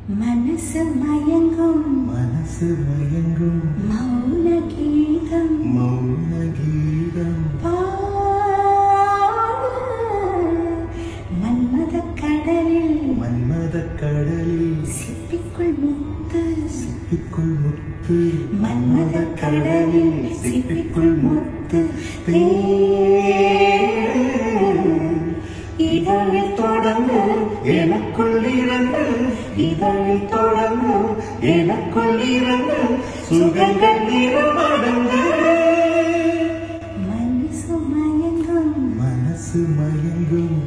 மனசு மயங்கும் மனசு மயங்கும் மௌன கீதம் மௌன கீதம் மன்மத கடலில் மன்மத கடலில் சிப்பிக்குள் முத்து சிப்பிக்குள் முத்து மன்மத கடலில் சிப்பிக்குள் முத்து இதழில் தொடங்கு எனக்குள் இறங்கு இதழில் தொடங்கு எனக்குள் இறங்கு சுகங்கள் நிறமடங்கு மனசு மயங்கும் மனசு மயங்கும்